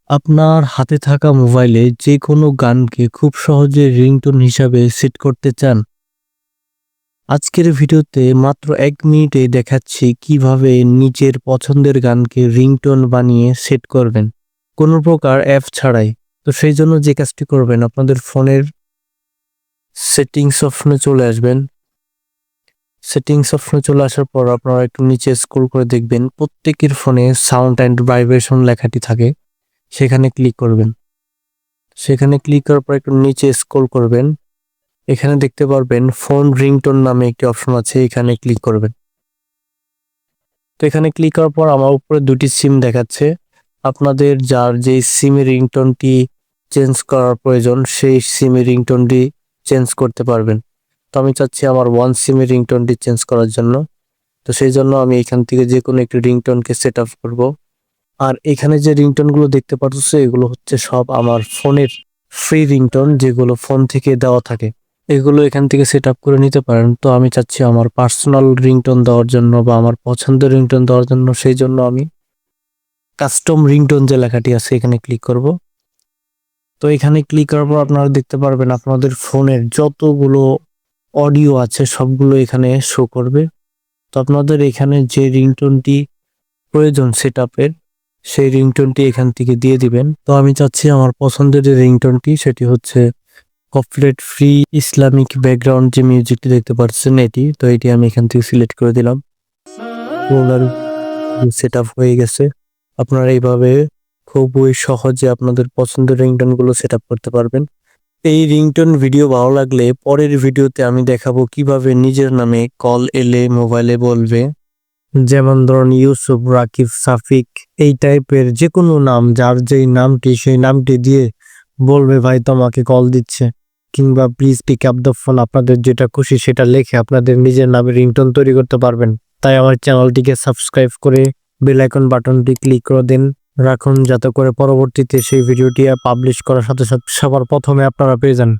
আপনার হাতে থাকা মোবাইলে যে কোনো গানকে খুব সহজে রিংটোন হিসাবে সেট করতে চান? আজকের ভিডিওতে মাত্র ১ মিনিটেই দেখাচ্ছি কিভাবে নিজের পছন্দের গানকে রিংটোন বানিয়ে সেট করবেন, কোনো প্রকার অ্যাপ ছাড়াই। তো সেই জন্য যে কাজটি করবেন, আপনাদের ফোনের সেটিংস অপশনে চলে আসবেন। সেটিংস অপশনে চলে আসার পর আপনারা একটু নিচে স্ক্রল করে দেখবেন প্রত্যেকের ফোনে সাউন্ড অ্যান্ড ভাইব্রেশন লেখাটি থাকে, সেখানে ক্লিক করবেন। সেখানে ক্লিক করার পর একটু নিচে স্ক্রল করবেন। এখানে দেখতে পারবেন ফোন রিংটোন নামে একটি অপশন আছে, এখানে ক্লিক করবেন। তো এখানে ক্লিক করার পর আমার উপরে ২টি সিম দেখাচ্ছে। আপনাদের যার যেই সিমের রিংটোনটি চেঞ্জ করার প্রয়োজন সেই সিমের রিংটোনটি চেঞ্জ করতে পারবেন। তো আমি চাচ্ছি আমার ওয়ান সিমের রিংটোনটি চেঞ্জ করার জন্য। তো সেই জন্য আমি এখান থেকে যে কোনো একটি রিংটোনকে সেট আপ করব। আর এখানে যে রিংটোনগুলো দেখতে পাচ্ছ এগুলো হচ্ছে সব আমার ফোনের ফ্রি রিংটোন, যেগুলো ফোন থেকে দেওয়া থাকে। এগুলো এখান থেকে সেট আপ করে নিতে পারেন। তো আমি চাচ্ছি আমার পার্সোনাল রিংটোন দেওয়ার জন্য বা আমার পছন্দের রিংটোন দেওয়ার জন্য, সেই জন্য আমি কাস্টম রিংটোন যে লেখাটি আছে এখানে ক্লিক করব। তো এখানে ক্লিক করার পর আপনারা দেখতে পারবেন আপনাদের ফোনের যতগুলো অডিও আছে সবগুলো এখানে শো করবে। তো আপনাদের এখানে যে রিংটোনটি প্রয়োজন সেট আপের, সেই রিংটোনটি এখান থেকে দিয়ে দিবেন। তো আমি চাচ্ছি আমার পছন্দের যে রিংটোনটি সেটি হচ্ছে কপিরাইট ফ্রি ইসলামিক ব্যাকগ্রাউন্ড যে মিউজিকটি দেখতে পাচ্ছেন এটি। তো এটি আমি এখান থেকে সিলেক্ট করে দিলাম। সেট আপ হয়ে গেছে। আপনারা এইভাবে খুবই সহজে আপনাদের পছন্দের রিংটোনগুলো সেট আপ করতে পারবেন। এই রিংটোন ভিডিও ভালো লাগলে পরের ভিডিওতে আমি দেখাবো কিভাবে নিজের নামে কল এলে মোবাইলে বলবে। যেমন ধরুন ইউসুফ, রাকিব, সাফিক, এই টাইপের যে কোনো নাম, যার যেই নামটি সেই নামটি দিয়ে বলবে ভাই তোমাকে কল দিচ্ছে, কিংবা please pick up the phone, আপনাদের যেটা খুশি সেটা লিখে আপনাদের নিজের নামে রিংটোন তৈরি করতে পারবেন। তাই আমার চ্যানেলটিকে সাবস্ক্রাইব করে বেল আইকন বাটনটি ক্লিক করে দিন রাখুন, যাতে করে পরবর্তীতে সেই ভিডিওটি পাবলিশ করার সাথে সাথে সবার প্রথমে আপনারা পেয়ে যান।